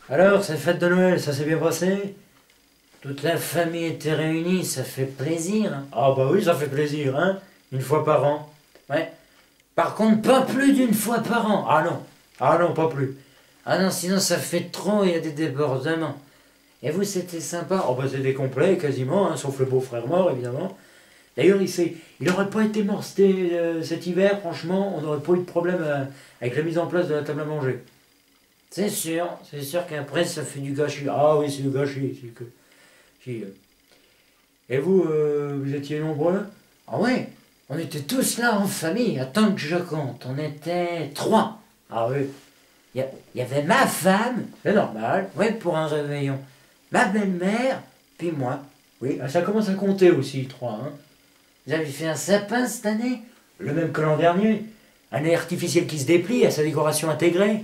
Alors, cette fête de Noël, ça s'est bien passé? Toute la famille était réunie, ça fait plaisir, hein. Ah bah oui, ça fait plaisir, hein. Une fois par an. Ouais. Par contre, pas plus d'une fois par an. Ah non. Ah non, pas plus. Ah non, sinon ça fait trop, il y a des débordements. Et vous, c'était sympa? Oh bah c'était complet, quasiment, hein, sauf le beau-frère mort, évidemment. D'ailleurs, il n'aurait pas été mort cet hiver, franchement, on n'aurait pas eu de problème avec la mise en place de la table à manger. C'est sûr qu'après ça fait du gâchis. Ah oui, c'est du gâchis. C'est que, si, Et vous, vous étiez nombreux? Ah ouais, on était tous là en famille, attends que je compte, on était trois. Ah oui, il y avait ma femme, c'est normal, oui, pour un réveillon, ma belle-mère, puis moi. Oui, ça commence à compter aussi, trois, hein. Vous avez fait un sapin cette année? Le même que l'an dernier. Un nez artificiel qui se déplie à sa décoration intégrée.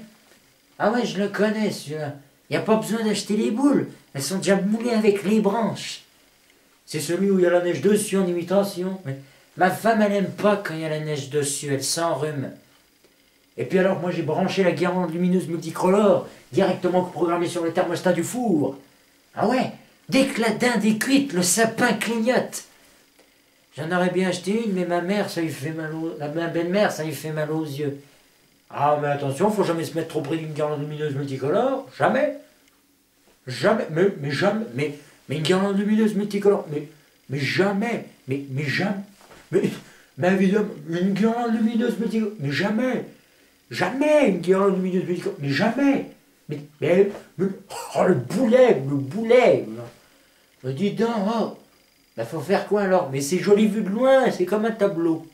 Ah ouais, je le connais celui-là. Il n'y a pas besoin d'acheter les boules. Elles sont déjà moulées avec les branches. C'est celui où il y a la neige dessus en imitation. Mais ma femme, elle n'aime pas quand il y a la neige dessus. Elle s'enrhume. Et puis alors, moi, j'ai branché la guirlande lumineuse multicolore directement programmée sur le thermostat du four. Ah ouais, dès que la dinde est cuite, le sapin clignote. J'en aurais bien acheté une, mais ma mère, ça lui fait mal ma belle-mère, ça lui fait mal aux yeux. Ah, mais attention, faut jamais se mettre trop près d'une guirlande lumineuse multicolore. Jamais. Jamais. Mais jamais. Mais une guirlande lumineuse multicolore. Mais jamais. Mais jamais. Mais évidemment, une guirlande lumineuse multicolore. Mais jamais. Jamais une guirlande lumineuse multicolore. Mais jamais. Oh, le boulet. Le boulet. Me dis donc, oh. Ben, faut faire quoi alors? Mais c'est joli vu de loin, c'est comme un tableau.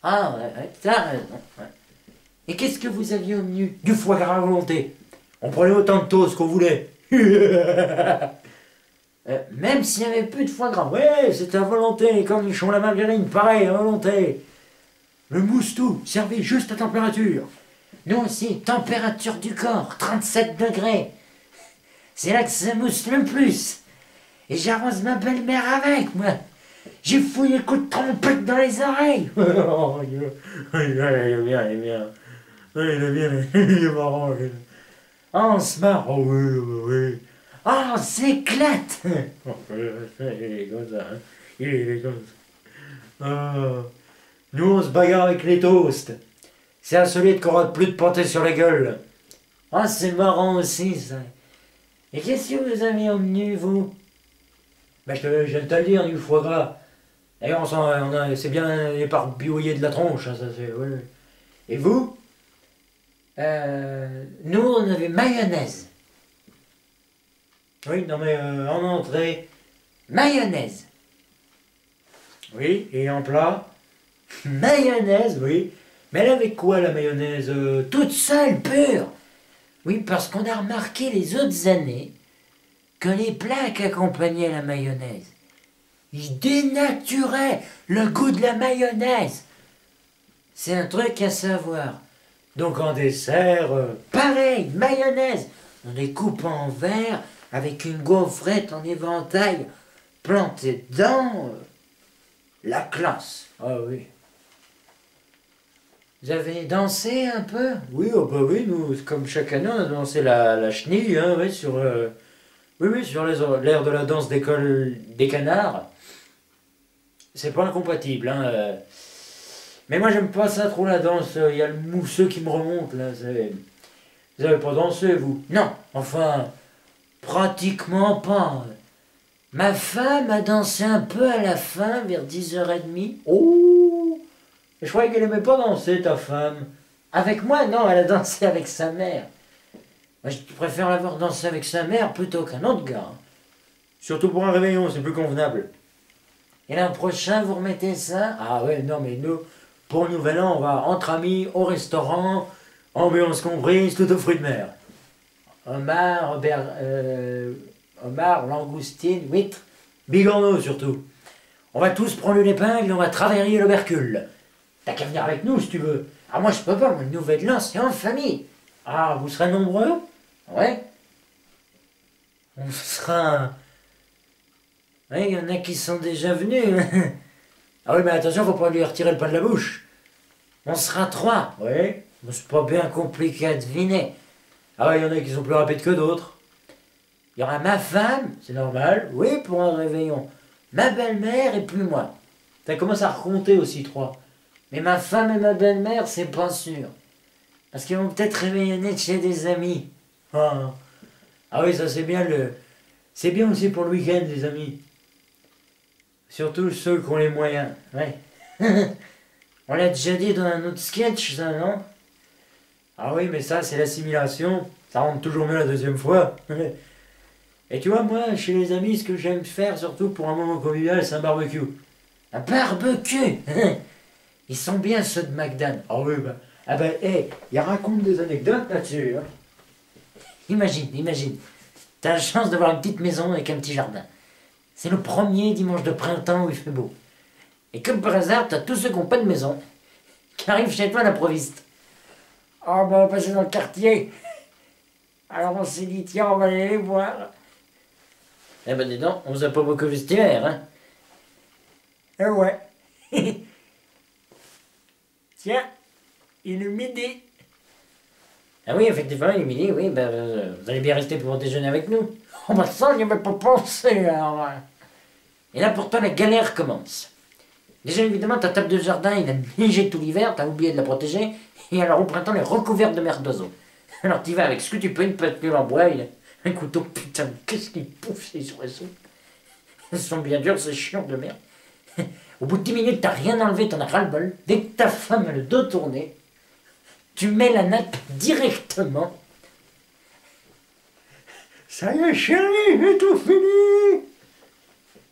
Ah, ouais, t'as raison. Ouais. Et qu'est-ce que vous aviez au menu? Du foie gras à volonté. On prenait autant de toast qu'on voulait. Même s'il n'y avait plus de foie gras. Ouais, c'était à volonté. Les cornichons, la margarine, pareil, à volonté. Le mousse-tout, servi juste à température. Nous aussi, température du corps, 37 degrés. C'est là que ça mousse le plus. Et j'arrose ma belle-mère avec, moi. J'ai fouillé coup de trompette dans les oreilles. Oh, il est bien, il est bien. Il est bien, il est marrant. Ah, on se marre. Oh oui, oui. Ah, on s'éclate. Il est comme ça, hein. Il est comme ça. Ah. Nous, on se bagarre avec les toasts. C'est insolite qu'on rate plus de pâté sur la gueule. Ah, c'est marrant aussi, ça. Et qu'est-ce que vous avez au menu, vous? Ben, je viens de te le dire, du foie gras. D'ailleurs, c'est bien éparpillé de la tronche, hein, ça c'est. Oui. Et vous? Nous, on avait mayonnaise. Oui, non mais en entrée, mayonnaise. Oui, et en plat? Mayonnaise, oui. Mais elle avec quoi la mayonnaise? Toute seule, pure. Oui, parce qu'on a remarqué les autres années que les plats qui accompagnaient la mayonnaise, ils dénaturaient le goût de la mayonnaise. C'est un truc à savoir. Donc en dessert, pareil, mayonnaise. On les coupe en verre avec une gaufrette en éventail plantée dedans. La classe. Ah oui. Vous avez dansé un peu? Oui, oh bah oui, nous, comme chaque année, on a dansé la chenille, hein, oui, sur, sur l'air de la danse d'école des canards. C'est pas incompatible, hein. Mais moi, j'aime pas ça trop la danse. Il y a le mousseux qui me remonte, là. Vous avez pas dansé, vous? Non, enfin, pratiquement pas. Ma femme a dansé un peu à la fin, vers 10h30. Oh! Je croyais qu'elle aimait pas danser, ta femme. Avec moi, non, elle a dansé avec sa mère. Moi, je préfère la voir danser avec sa mère plutôt qu'un autre gars. Surtout pour un réveillon, c'est plus convenable. Et l'an prochain, vous remettez ça? Ah ouais, non, mais nous, pour le nouvel an, on va entre amis, au restaurant, ambiance comprise, tout aux fruits de mer. Homard, homard, langoustine, huître, bigorneau surtout. On va tous prendre une épingle et on va travailler l'obercule. T'as qu'à venir avec nous si tu veux. Ah moi je peux pas, moi le nouvel an c'est en famille. Ah vous serez nombreux? Ouais. On sera... Oui, il y en a qui sont déjà venus. Ah oui mais attention, faut pas lui retirer le pain de la bouche. On sera 3. Oui. Mais c'est pas bien compliqué à deviner. Ah ouais, il y en a qui sont plus rapides que d'autres. Il y aura ma femme, c'est normal, oui, pour un réveillon. Ma belle-mère et puis moi. Ça commence à recompter aussi, 3. Mais ma femme et ma belle-mère, c'est pas sûr. Parce qu'ils vont peut-être réveillonner de chez des amis. Ah, ah oui, ça c'est bien le... C'est bien aussi pour le week-end, les amis. Surtout ceux qui ont les moyens, ouais. On l'a déjà dit dans un autre sketch, ça, non? Ah oui, mais ça, c'est l'assimilation. Ça rentre toujours mieux la deuxième fois. Et tu vois, moi, chez les amis, ce que j'aime faire, surtout pour un moment convivial, c'est un barbecue. Un barbecue. Ils sont bien, ceux de McDan. Ah oui, bah... Ah ben, hé, il raconte des anecdotes là-dessus. Hein. Imagine. T'as la chance d'avoir une petite maison avec un petit jardin. C'est le premier dimanche de printemps où il fait beau. Et comme par hasard, t'as tous ceux qui n'ont pas de maison qui arrivent chez toi à l'improviste. Oh ben, on va passer dans le quartier. Alors on s'est dit, tiens, on va aller les voir. Eh ben, dis donc, on vous a pas beaucoup vu cet hiver, hein. Eh ouais. Tiens, il est midi. Ah oui, effectivement, il est midi, oui, ben, vous allez bien rester pour déjeuner avec nous. Oh ben ça, j'y avais pas pensé, alors. Et là, pourtant, la galère commence. Déjà, évidemment, ta table de jardin, il a neigé tout l'hiver, t'as oublié de la protéger, et alors au printemps, elle est recouverte de merde d'oiseaux. Alors tu vas avec ce que tu peux, une pâture en bois, un couteau, putain, qu'est-ce qu'ils pouffent ces oiseaux. Ils sont bien durs, ces chiants de merde. Au bout de 10 minutes, t'as rien enlevé, t'en as ras-le-bol. Dès que ta femme a le dos tourné, tu mets la nappe directement. Ça y est, chérie, j'ai tout fini.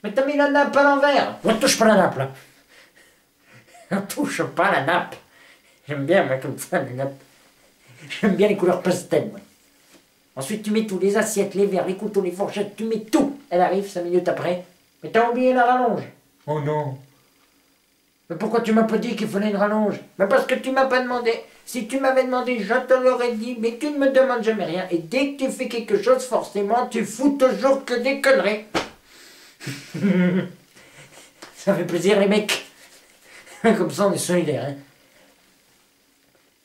Mais t'as mis la nappe à l'envers. Ne touche pas la nappe, là. Ne touche pas la nappe. J'aime bien, moi, comme ça, les nappes. J'aime bien les couleurs pastel, moi. Ensuite, tu mets tout, les assiettes, les verres, les couteaux, les fourchettes, tu mets tout. Elle arrive 5 minutes après. Mais t'as oublié la rallonge. Oh non. Mais pourquoi tu m'as pas dit qu'il fallait une rallonge? Mais parce que tu m'as pas demandé. Si tu m'avais demandé, je te l'aurais dit, mais tu ne me demandes jamais rien. Et dès que tu fais quelque chose, forcément, tu fous toujours que des conneries. Ça fait plaisir, les mecs. Comme ça, on est solidaires, hein.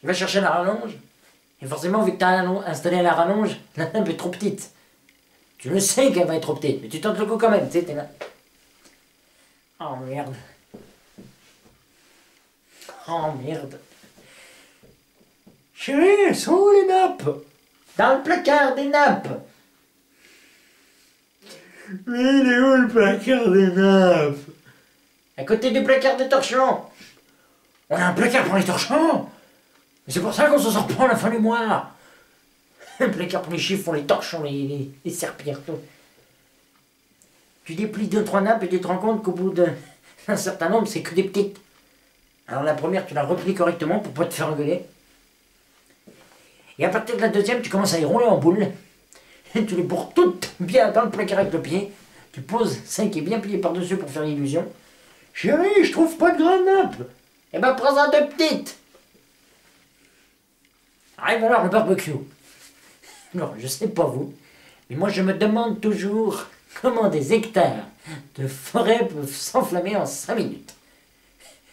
Tu vas chercher la rallonge, et forcément, vu que tu as installé la rallonge, la nappe est trop petite. Tu le sais qu'elle va être trop petite, mais tu tentes le coup quand même, tu sais, t'es là. Oh merde. Oh merde. Chérie, elles sont où les nappes? Dans le placard des nappes. Mais il est où le placard des nappes? À côté du placard des torchons. On a un placard pour les torchons? C'est pour ça qu'on se sort pas à la fin du mois. Un placard pour les chiffres, les torchons, les serpillères, tout. Tu déplies 2-3 nappes et tu te rends compte qu'au bout d'un certain nombre, c'est que des petites. Alors la première, tu la replies correctement pour pas te faire engueuler. Et à partir de la deuxième, tu commences à y rouler en boule. Et tu les bourres toutes bien dans le placard avec le pied. Tu poses celle qui est bien pliée par-dessus pour faire l'illusion. Chérie, je trouve pas de grande nappe. Eh ben, prends-en 2 petites. Arrive alors le barbecue. Non, je sais pas vous, mais moi je me demande toujours comment des hectares de forêt peuvent s'enflammer en 5 minutes.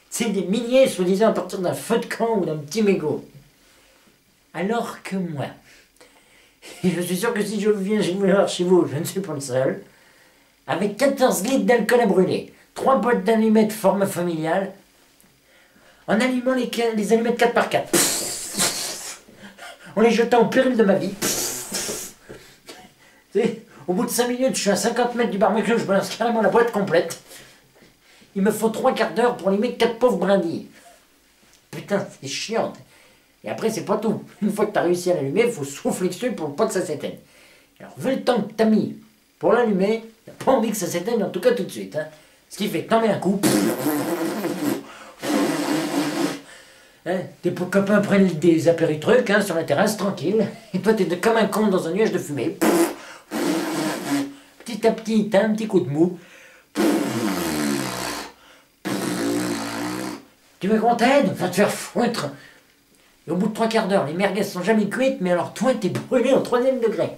C'est des milliers, soi-disant, à partir d'un feu de camp ou d'un petit mégot. Alors que moi, et je suis sûr que si je viens chez vous, je ne suis pas le seul, avec 14 litres d'alcool à brûler, 3 boîtes d'allumettes forme familiale, en allumant les allumettes 4x4, en les jetant au péril de ma vie. Au bout de 5 minutes, je suis à 50 mètres du barbecue, je balance carrément la boîte complète. Il me faut 3 quarts d'heure pour allumer 4 pauvres brindilles. Putain, c'est chiant. Et après, c'est pas tout. Une fois que tu as réussi à l'allumer, il faut souffler dessus pour pas que ça s'éteigne. Alors, vu le temps que tu as mis pour l'allumer, tu n'as pas envie que ça s'éteigne, en tout cas tout de suite. Hein. Ce qui fait que tu en mets un coup. Hein, tes copains prennent des apéritrucs hein, sur la terrasse, tranquille. Et toi, t'es comme un con dans un nuage de fumée. Petit à petit, t'as un petit coup de mou. Tu veux qu'on t'aide? Va te faire foutre. Et au bout de 3 quarts d'heure, les merguez sont jamais cuites, mais alors toi, t'es brûlé au 3e degré.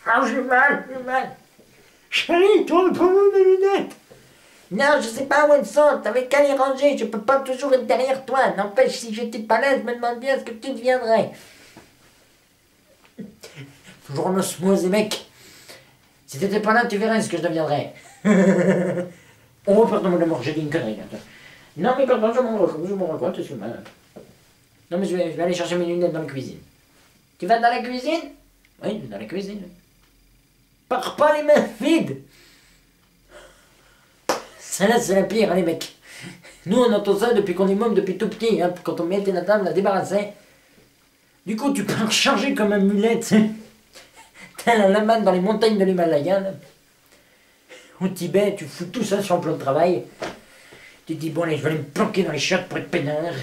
Ah, j'ai mal. Chérie, tourne pas mes lunettes. Non, je sais pas où elles sont, t'avais qu'à les ranger, je peux pas toujours être derrière toi. N'empêche, si j'étais pas là, je me demande bien ce que tu deviendrais. Toujours en osmose, les mecs. Si t'étais pas là, tu verrais ce que je deviendrais. Oh, pardon, mon amour, j'ai dit une connerie. Attends. Non, mais pardon, je m'en rends compte, excuse-moi. Non, mais je vais aller chercher mes lunettes dans la cuisine. Tu vas dans la cuisine? Oui, je vais dans la cuisine. Pars pas les mains vides! Ça là, c'est la pire, hein, les mecs. Nous, on entend ça depuis qu'on est môme, depuis tout petit, hein, quand on mettait la table, la débarrassait. Du coup, tu pars charger comme un mulet, tu sais. T'as la lamane dans les montagnes de l'Himalaya, là. Au Tibet, tu fous tout ça sur le plan de travail. Tu te dis, bon, allez, je vais aller me planquer dans les chiottes pour être peinard.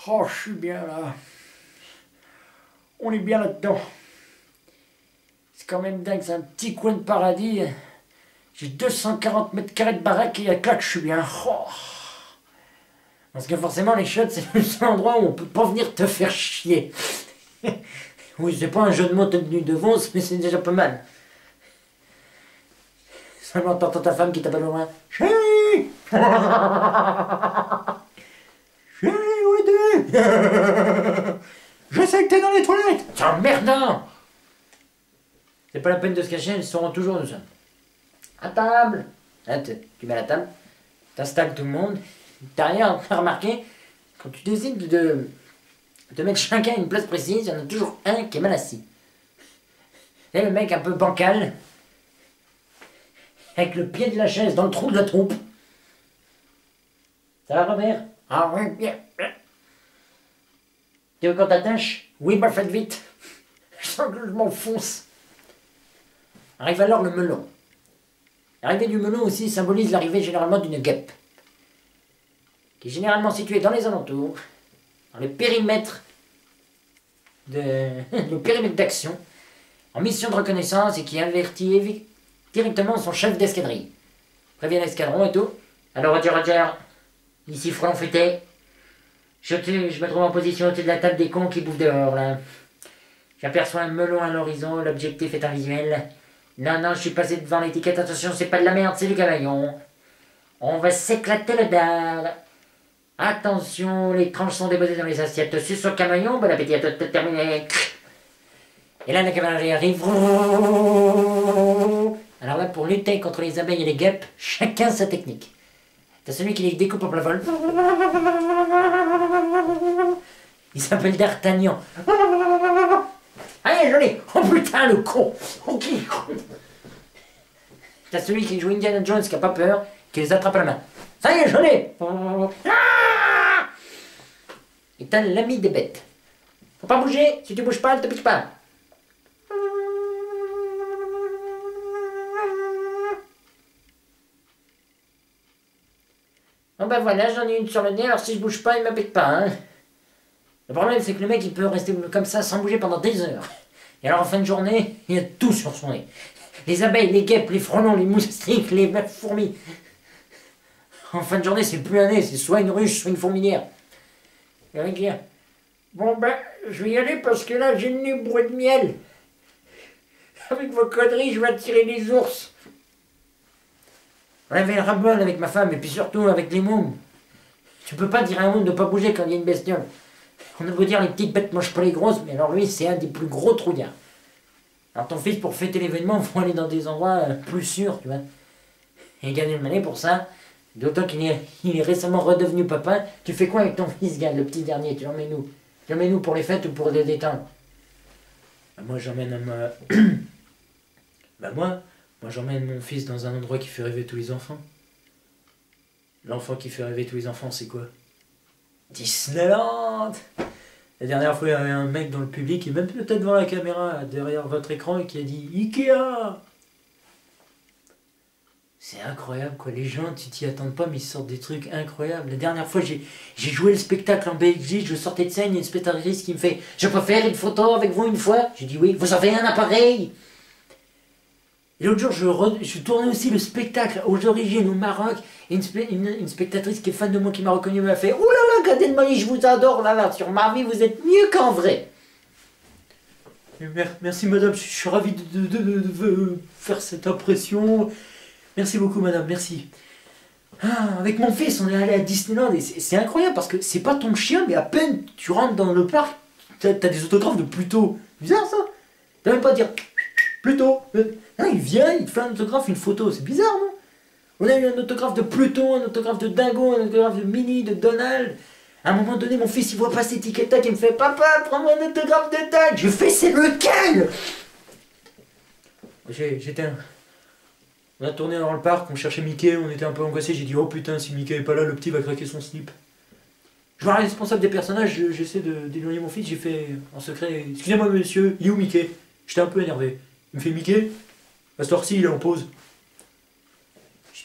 Oh, je suis bien là. On est bien là-dedans. C'est quand même dingue, c'est un petit coin de paradis. J'ai 240 mètres carrés de baraque et là que je suis bien. Oh. Parce que forcément, les chiottes, c'est le seul endroit où on peut pas venir te faire chier. Oui, c'est pas un jeu de mots tenu de Vons, mais c'est déjà pas mal. Seulement t'entends ta femme qui t'appelle au loin. Chérie! Chérie, où es-tu? Je sais que t'es dans les toilettes! C'est emmerdant! C'est pas la peine de se cacher, ils sauront toujours nous sommes. À table! Hein, tu mets la table, t'installes tout le monde. T'as rien à remarquer, quand tu décides de mettre chacun à une place précise, il y en a toujours un qui est mal assis. C'est le mec un peu bancal, avec le pied de la chaise dans le trou de la trompe. Ça va, Robert? Ah oui, bien. Tu veux qu'on t'attache? Oui, bah faites vite. Je sens que je m'enfonce. Arrive alors le melon. L'arrivée du melon aussi symbolise l'arrivée généralement d'une guêpe, qui est généralement située dans les alentours, dans le périmètre d'action, en mission de reconnaissance et qui avertit directement son chef d'escadrille. Prévient l'escadron et tout. Alors Roger, ici front futé. Je me trouve en position au-dessus de la table des cons qui bouffent dehors là. J'aperçois un melon à l'horizon, l'objectif est un visuel. Non, je suis passé devant l'étiquette, attention, c'est pas de la merde, c'est du cavaillon. On va s'éclater le dard. Attention, les tranches sont déposées dans les assiettes. Suce au cavaillon, bon appétit à tout terminé. Et là, la cavalerie arrive. Alors là, pour lutter contre les abeilles et les guêpes, chacun sa technique. T'as celui qui les découpe en plein vol. Il s'appelle D'Artagnan. Allez, joli. Oh putain, le con. Oh, qui con. T'as celui qui joue Indiana Jones qui a pas peur, qui les attrape à la main. Ça y est, joli. Et t'as l'ami des bêtes. Faut pas bouger. Si tu bouges pas, elle te pique pas. Bon ben voilà, j'en ai une sur le nez, alors si je bouge pas, il me pique pas, hein. Le problème, c'est que le mec, il peut rester comme ça, sans bouger pendant des heures. Et alors, en fin de journée, il y a tout sur son nez. Les abeilles, les guêpes, les frelons, les moustiques, les fourmis. En fin de journée, c'est plus un nez, c'est soit une ruche, soit une fourmilière. Et le mec dit, bon ben, je vais y aller parce que là, j'ai le nez bourré de miel. Avec vos conneries, je vais attirer les ours. On avait le ras-le-bol avec ma femme, et puis surtout avec les mômes. Tu peux pas dire à un môme de pas bouger quand il y a une bestiole. On a beau dire les petites bêtes mangent pas les grosses, mais alors lui, c'est un des plus gros trouillards. Alors ton fils, pour fêter l'événement, il faut aller dans des endroits plus sûrs, tu vois. Et gagner le monnaie pour ça, d'autant qu'il est récemment redevenu papa. Tu fais quoi avec ton fils, Gad, le petit dernier? Tu l'emmènes où? Tu l'emmènes où pour les fêtes ou pour les détendre? Moi, j'emmène moi, j'emmène mon fils dans un endroit qui fait rêver tous les enfants. L'enfant qui fait rêver tous les enfants, c'est quoi? Disneyland! La dernière fois, il y avait un mec dans le public, et même peut-être devant la caméra, derrière votre écran, et qui a dit Ikea! C'est incroyable, quoi. Les gens, tu t'y attends pas, mais ils sortent des trucs incroyables. La dernière fois, j'ai joué le spectacle en Belgique, je sortais de scène, il y a une spectatrice qui me fait Je peux faire une photo avec vous une fois? J'ai dit oui, vous avez un appareil? Et l'autre jour, je tournais aussi le spectacle aux origines au Maroc, et une spectatrice qui est fan de moi, qui m'a reconnu, m'a fait « Ouh là là, Gad Elmaleh, je vous adore, là, sur ma vie, vous êtes mieux qu'en vrai !» Merci madame, je suis ravi de faire cette impression. Merci beaucoup madame, merci. Ah, avec mon fils, on est allé à Disneyland, et c'est incroyable, parce que c'est pas ton chien, mais à peine tu rentres dans le parc, T'as des autographes de Pluto. Bizarre ça. T'as même pas à dire Pluto. Non, il vient, il te fait un autographe, une photo. C'est bizarre, non? On a eu un autographe de Pluton, un autographe de Dingo, un autographe de Minnie, de Donald. À un moment donné, mon fils, il voit passer Tic et Tac et me fait Papa, prends-moi un autographe de Tac. Je fais c'est lequel? On a tourné dans le parc, on cherchait Mickey, on était un peu angoissés. J'ai dit oh putain, si Mickey est pas là, le petit va craquer son slip. Je vois le responsable des personnages, j'essaie d'éloigner mon fils, j'ai fait en secret excusez-moi monsieur, il est où Mickey? J'étais un peu énervé. Il me fait Mickey? À cette heure-ci, il est en pause.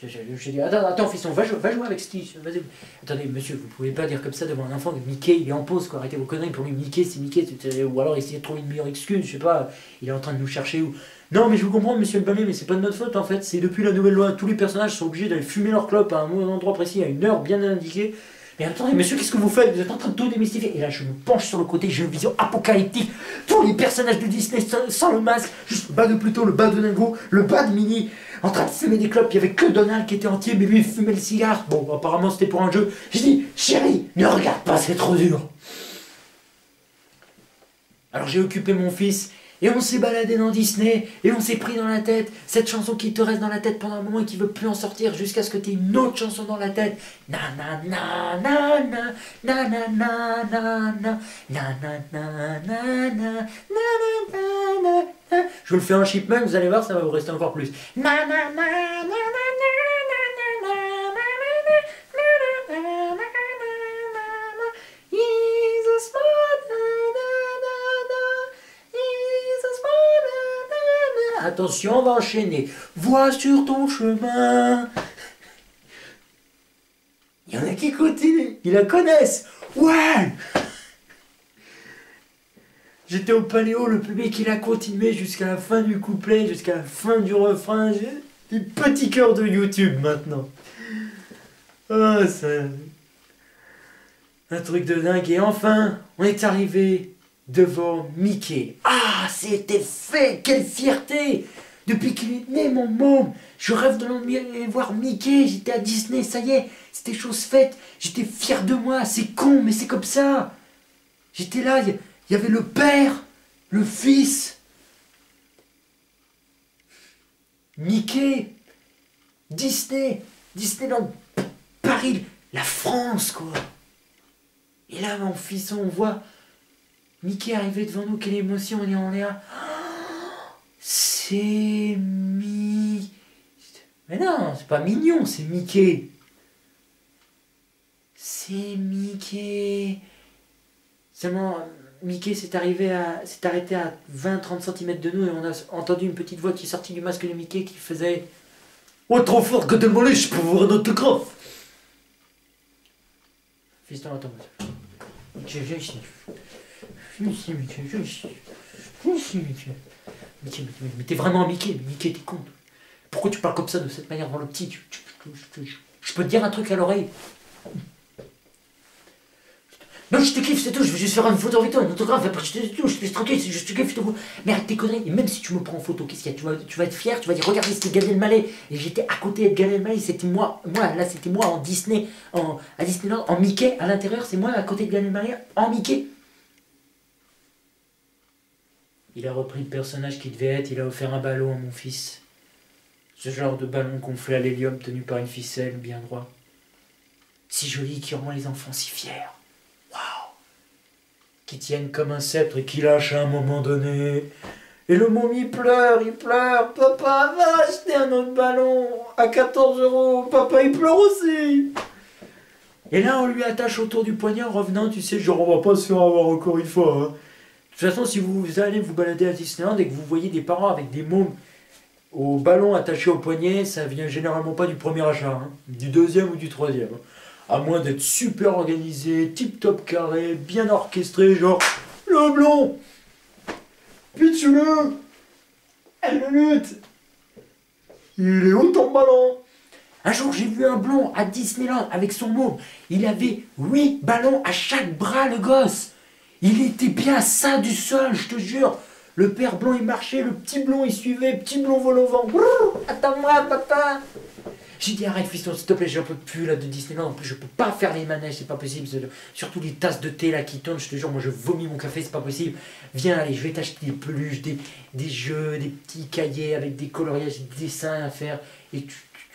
J'ai dit attends fiston, va jouer avec Stitch, vas-y. Attendez monsieur, vous pouvez pas dire comme ça devant un enfant que Mickey il est en pause quoi, arrêtez vos conneries, pour lui Mickey c'est Mickey, ou alors essayez de trouver une meilleure excuse, je sais pas, il est en train de nous chercher ou... Non mais je vous comprends monsieur le Bamé, mais c'est pas de notre faute en fait, c'est depuis la nouvelle loi, tous les personnages sont obligés d'aller fumer leur clope à un endroit précis, à une heure bien indiquée. Mais attendez monsieur, qu'est-ce que vous faites? Vous êtes en train de tout démystifier. Et là je me penche sur le côté, j'ai une vision apocalyptique, tous les personnages de Disney sans le masque, juste le bas de Pluto, le bas de Dingo, le bas de Minnie, en train de fumer des clopes, il y avait que Donald qui était entier, mais lui il fumait le cigare. Bon apparemment c'était pour un jeu. J'ai dit chérie, ne regarde pas, c'est trop dur. Alors j'ai occupé mon fils et on s'est baladé dans Disney et on s'est pris dans la tête cette chanson qui te reste dans la tête pendant un moment et qui veut plus en sortir jusqu'à ce que tu aies une autre chanson dans la tête. Na na na na na na na na na na na na na na na na. Je vous le fais en chipmunk, vous allez voir, ça va vous rester encore plus. Na na na na na attention, on va enchaîner. Vois sur ton chemin. Il y en a qui continuent. Ils la connaissent. Ouais. J'étais au Paléo, le public il a continué jusqu'à la fin du couplet, jusqu'à la fin du refrain. J'ai des petits cœurs de YouTube maintenant. Oh, c'est un truc de dingue. Et enfin, on est arrivé devant Mickey. Ah, c'était fait! Quelle fierté! Depuis qu'il est né, mon môme, je rêve de aller voir Mickey. J'étais à Disney, ça y est, c'était chose faite. J'étais fier de moi, c'est con, mais c'est comme ça. J'étais là, il y avait le père, le fils. Mickey, Disney, Disneyland, Paris, la France, quoi. Et là, mon fils, on voit Mickey arrivé devant nous, quelle émotion, on est là. C'est Mais non, c'est pas mignon, c'est Mickey. C'est Mickey. Seulement, Mickey s'est arrêté à 20-30 cm de nous et on a entendu une petite voix qui est sortie du masque de Mickey qui faisait « Oh, trop fort que t'es mollet, je peux voir un autographe !» Fiston, attends. Mickey, viens ici. Viens ici, Mickey, viens ici. Viens ici, Mickey. Mais t'es vraiment Mickey, Mickey, t'es con. Pourquoi tu parles comme ça, de cette manière devant le petit? Je peux te dire un truc à l'oreille. Non, je te kiffe, c'est tout, je veux juste faire une photo avec toi, un autographe, après je te touche, je te tranquille, c'est juste je te kiffe, je te vois. Mais arrête tes conneries, et même si tu me prends en photo, qu'est-ce qu'il y a, tu vas être fier, tu vas dire, regardez, c'était Gad Elmaleh, et j'étais à côté de Gad Elmaleh, c'était moi, là, c'était moi en Disney, à Disneyland, en Mickey, à l'intérieur, c'est moi à côté de Gad Elmaleh, en Mickey. Il a repris le personnage qu'il devait être, il a offert un ballon à mon fils. Ce genre de ballon gonflé à l'hélium tenu par une ficelle bien droit. Si joli, qui rend les enfants si fiers. Waouh! Qui tiennent comme un sceptre et qui lâchent à un moment donné. Et le môme il pleure. Papa, va acheter un autre ballon à 14 €. Papa il pleure aussi. Et là on lui attache autour du poignet en revenant, tu sais, genre on va pas se faire avoir encore une fois. Hein. De toute façon, si vous allez vous balader à Disneyland et que vous voyez des parents avec des mômes au ballon attaché au poignet, ça vient généralement pas du premier achat, hein, du deuxième ou du troisième. À moins d'être super organisé, tip-top carré, bien orchestré, genre le blond, pitch-le, elle le lutte, il est où ton ballon? Un jour, j'ai vu un blond à Disneyland avec son môme, il avait 8 ballons à chaque bras, le gosse. Il était bien sain du sol, je te jure. Le père blond, il marchait, le petit blond, il suivait, petit blond vol au vent. Attends-moi, papa. J'ai dit arrête fiston, s'il te plaît, j'en peux plus là de Disneyland. En plus, je peux pas faire les manèges, c'est pas possible. Surtout les tasses de thé là qui tournent, je te jure, moi je vomis mon café, c'est pas possible. Viens, allez, je vais t'acheter des peluches, des jeux, des petits cahiers avec des coloriages, des dessins à faire. Et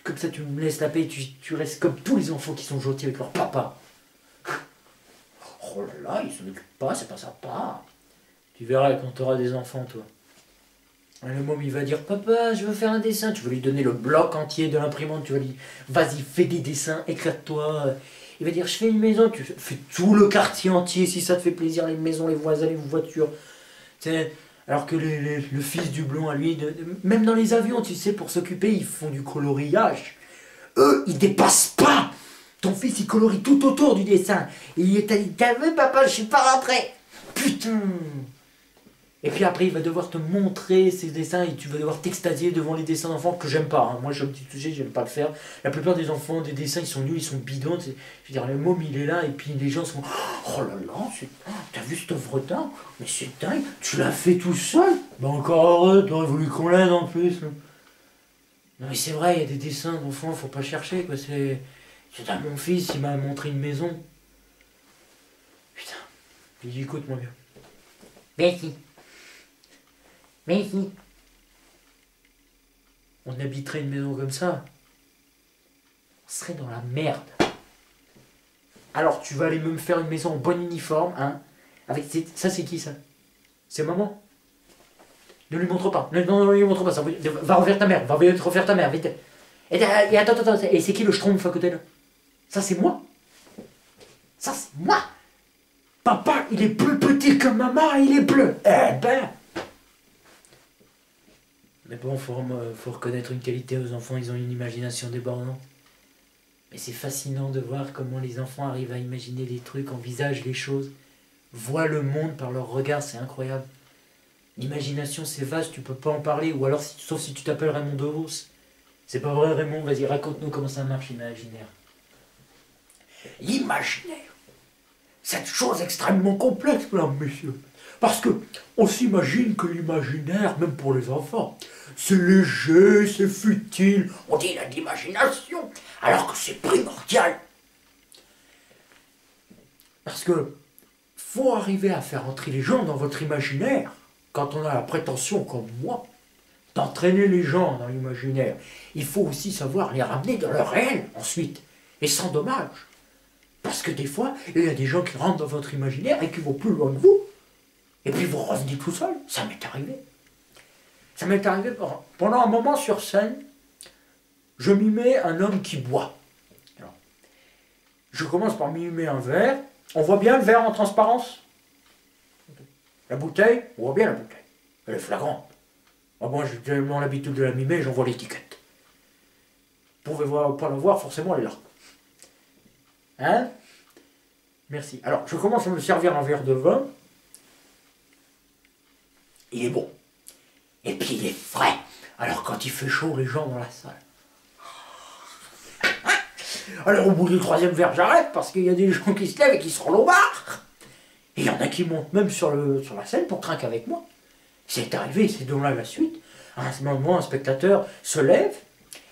comme ça, tu me laisses la paix, tu restes comme tous les enfants qui sont gentils avec leur papa. Oh là là, ils s'en occupent pas, c'est pas sympa. Tu verras quand tu auras des enfants, toi. Le môme, il va dire, papa, je veux faire un dessin. Tu vas lui donner le bloc entier de l'imprimante. Tu vas lui dire, vas-y, fais des dessins, éclate-toi. Il va dire, je fais une maison. Tu fais tout le quartier entier, si ça te fait plaisir, les maisons, les voisins, les voitures. Alors que le fils du blond, à lui, même dans les avions, tu sais, pour s'occuper, ils font du coloriage. Eux, ils dépassent pas. Ton fils, il colorie tout autour du dessin. Et il t'a dit, t'as vu, papa, je suis pas rentré. Putain. Et puis après, il va devoir te montrer ses dessins et tu vas devoir t'extasier devant les dessins d'enfants que j'aime pas. Hein. Moi, je me dis, j'aime pas le faire. La plupart des enfants, des dessins, ils sont nuls, ils sont bidons. Je veux dire, le môme, il est là et puis les gens sont, oh là là, t'as vu cette œuvre d'art? Mais c'est dingue, tu l'as fait tout seul? Bah encore heureux, t'aurais voulu qu'on l'aide en plus. Non mais c'est vrai, il y a des dessins d'enfants, faut pas chercher quoi. C'est mon fils, il m'a montré une maison. Putain, il dit, écoute mon vieux. Merci. Mais si on habiterait une maison comme ça, on serait dans la merde. Alors tu vas aller me faire une maison en bon uniforme, hein. Avec ça c'est qui ça? C'est maman? Ne lui montre pas. Non, ne lui montre pas ça. Va refaire ta mère. Va refaire ta mère. Vite. Et attends. Et c'est qui le schtroumpf à côté là? Ça c'est moi. Ça c'est moi. Papa, il est plus petit que maman, il est bleu. Eh ben. Mais bon, faut reconnaître une qualité aux enfants, ils ont une imagination débordante. Mais c'est fascinant de voir comment les enfants arrivent à imaginer des trucs, envisagent les choses, voient le monde par leur regard, c'est incroyable. L'imagination c'est vaste, tu peux pas en parler, ou alors sauf si tu t'appelles Raymond DeVos. C'est pas vrai Raymond, vas-y raconte-nous comment ça marche l'imaginaire. L'imaginaire, cette chose extrêmement complexe, mesdames, messieurs. Parce que on s'imagine que l'imaginaire, même pour les enfants, c'est léger, c'est futile, on dit la d'imagination, alors que c'est primordial. Parce que faut arriver à faire entrer les gens dans votre imaginaire, quand on a la prétention, comme moi, d'entraîner les gens dans l'imaginaire. Il faut aussi savoir les ramener dans leur réel, ensuite, et sans dommage. Parce que des fois, il y a des gens qui rentrent dans votre imaginaire et qui vont plus loin que vous. Et puis vous revenez tout seul, ça m'est arrivé. Ça m'est arrivé pendant un moment sur scène, je mimais un homme qui boit. Alors, je commence par mimer un verre, on voit bien le verre en transparence. La bouteille, on voit bien la bouteille, elle est flagrante. Moi j'ai tellement l'habitude de la mimer, j'en vois l'étiquette. Vous pouvez pas la voir, forcément elle est là. Hein? Merci. Alors je commence à me servir un verre de vin. Il est bon. Et puis il est frais. Alors quand il fait chaud, les gens dans la salle. Alors au bout du troisième verre, j'arrête parce qu'il y a des gens qui se lèvent et qui se relombarent. Et il y en a qui montent même sur la scène pour trinquer avec moi. C'est arrivé, c'est donc là la suite. À un moment, un spectateur se lève,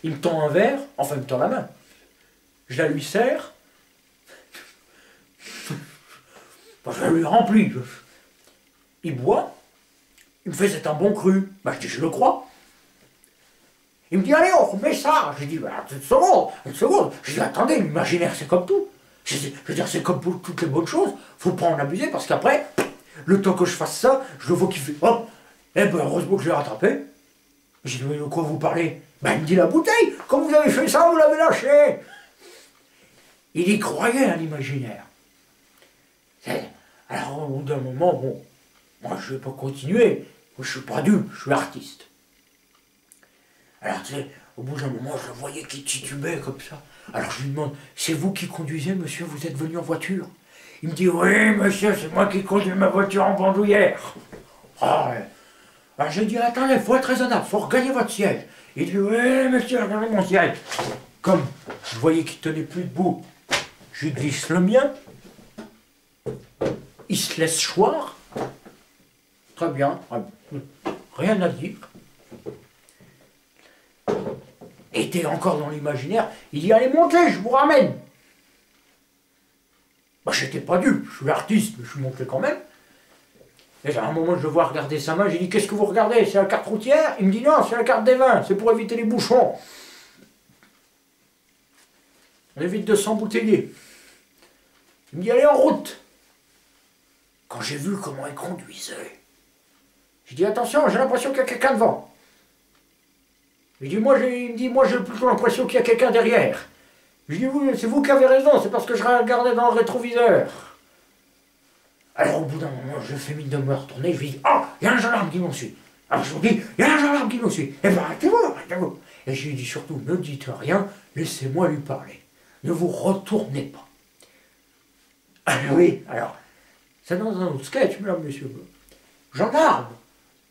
il me tend un verre, enfin il me tend la main. Je la lui serre. Je la lui remplis. Il boit. Il me fait, c'est un bon cru. Bah, je dis, je le crois. Il me dit, allez, on remet ça. Je dis, bah, une seconde. Je dis, attendez, l'imaginaire, c'est comme tout. Je veux dire, c'est comme pour toutes les bonnes choses. Faut pas en abuser parce qu'après, le temps que je fasse ça, je le vois qu'il fait, hop. Eh ben, heureusement que je l'ai rattrapé. J'ai dit, mais de quoi vous parlez? Ben, il me dit, la bouteille. Quand vous avez fait ça, vous l'avez lâché. Il y croyait à l'imaginaire. Alors, au bout d'un moment, bon, moi, je vais pas continuer. Moi, je suis pas adulte, je suis artiste. Alors, tu sais, au bout d'un moment, je le voyais qui titubait comme ça. Alors, je lui demande, c'est vous qui conduisez, monsieur, vous êtes venu en voiture? Il me dit, oui, monsieur, c'est moi qui conduis ma voiture en bandoulière. Ah, ouais. Alors, je dis, attendez, il faut être raisonnable, il faut regagner votre siège. Il dit, oui, monsieur, regardez mon siège. Comme je voyais qu'il tenait plus debout, je lui glisse le mien. Il se laisse choir. Très bien, rien à dire. Et était encore dans l'imaginaire. Il dit, allez, montez, je vous ramène. Bah, j'étais pas dupe, je suis artiste, mais je suis monté quand même. Et à un moment, je le vois regarder sa main, j'ai dit, qu'est-ce que vous regardez? C'est la carte routière? Il me dit, non, c'est la carte des vins, c'est pour éviter les bouchons. On évite de s'embouteiller. Il me dit, allez en route. Quand j'ai vu comment il conduisait, j'ai dit, attention, j'ai l'impression qu'il y a quelqu'un devant. Il me dit, moi j'ai plutôt l'impression qu'il y a quelqu'un derrière. Je dis, oui, c'est vous qui avez raison, c'est parce que je regardais dans le rétroviseur. Alors au bout d'un moment, je fais mine de me retourner, je lui dis, ah, il y a un gendarme qui m'en suit. Alors je lui dis, il y a un gendarme qui m'en suit. Eh bien, arrêtez-vous, arrêtez-vous. Et je lui dis surtout, ne dites rien, laissez-moi lui parler. Ne vous retournez pas. Ah oui, alors, c'est dans un autre sketch, mesdames, messieurs. Gendarme,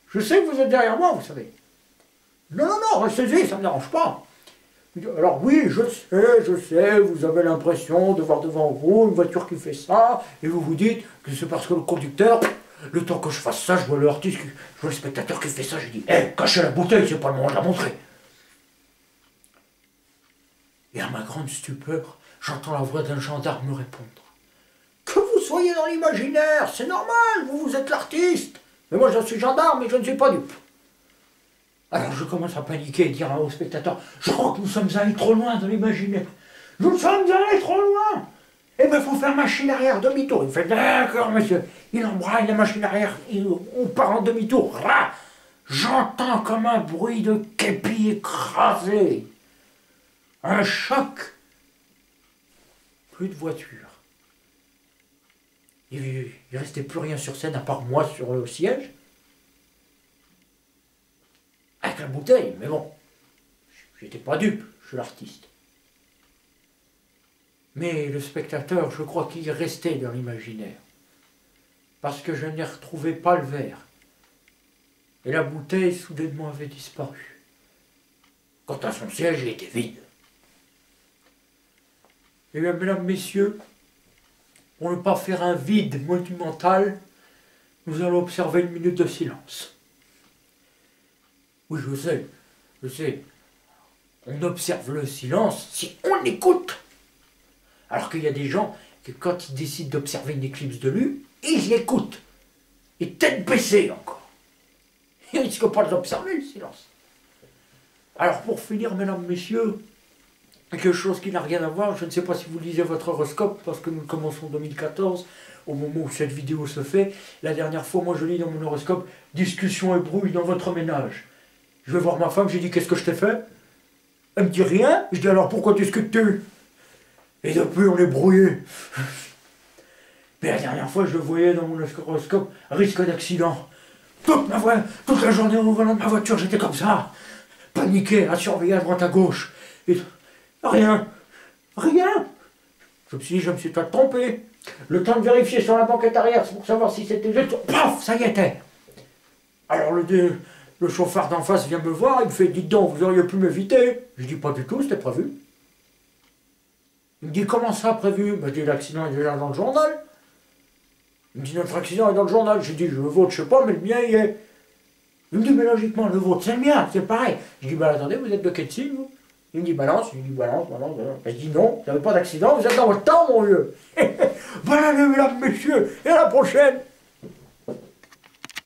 je sais que vous êtes derrière moi, vous savez. Non, non, non, restez-y, ça ne me dérange pas. Alors oui, je sais, vous avez l'impression de voir devant vous une voiture qui fait ça, et vous vous dites que c'est parce que le conducteur, le temps que je fasse ça, je vois l'artiste, je vois le spectateur qui fait ça, je dis, hé, cachez la bouteille, c'est pas le moment de la montrer. Et à ma grande stupeur, j'entends la voix d'un gendarme me répondre. Que vous soyez dans l'imaginaire, c'est normal, vous êtes l'artiste. Mais moi je suis gendarme et je ne suis pas dupe. Alors je commence à paniquer et dire au spectateur, je crois que nous sommes allés trop loin dans l'imaginaire. Nous sommes allés trop loin. Eh bien, il faut faire machine arrière, demi-tour. Il fait, d'accord, monsieur. Il embraille la machine arrière, on part en demi-tour. J'entends comme un bruit de képi écrasé. Un choc. Plus de voiture. Il ne restait plus rien sur scène à part moi sur le siège. Avec la bouteille, mais bon, j'étais pas dupe, je suis l'artiste. Mais le spectateur, je crois qu'il restait dans l'imaginaire. Parce que je n'y retrouvais pas le verre. Et la bouteille, soudainement, avait disparu. Quant à son siège, il était vide. Et bien, mesdames, messieurs, pour ne pas faire un vide monumental, nous allons observer une minute de silence. Oui, je sais. On observe le silence si on écoute. Alors qu'il y a des gens que quand ils décident d'observer une éclipse de lune, ils écoutent. Et tête baissée encore. Ils ne risquent pas de l'observer, le silence. Alors pour finir, mesdames, messieurs, quelque chose qui n'a rien à voir, je ne sais pas si vous lisez votre horoscope, parce que nous commençons en 2014, au moment où cette vidéo se fait. La dernière fois, moi je lis dans mon horoscope, discussion et brouille dans votre ménage. Je vais voir ma femme, j'ai dit, qu'est-ce que je t'ai fait? Elle me dit rien. Je dis, alors pourquoi discutes-tu? Et depuis, on est brouillé. Mais la dernière fois, je voyais dans mon horoscope, risque d'accident. Toute la journée au volant de ma voiture, j'étais comme ça. Paniqué, à surveiller à droite à gauche. Et rien. Je me suis pas trompé. Le temps de vérifier sur la banquette arrière, c'est pour savoir si c'était juste. Paf, ça y était. Alors le chauffard d'en face vient me voir, il me fait, dites donc, vous auriez pu m'éviter. Je dis, pas du tout, c'était prévu. Il me dit, comment ça, prévu? Ben, je dis, l'accident est déjà dans le journal. Il me dit, notre accident est dans le journal. J'ai dit, le vôtre, je sais pas, mais le mien, il est. Il me dit, mais logiquement, le vôtre, c'est le mien, c'est pareil. Je dis, ben attendez, vous êtes de quel signe, vous? Il me dit, balance. Je dis, balance. Ben, je dis, non, vous n'avez pas d'accident, vous êtes dans votre temps, mon vieux. Voilà, mesdames, messieurs, et à la prochaine.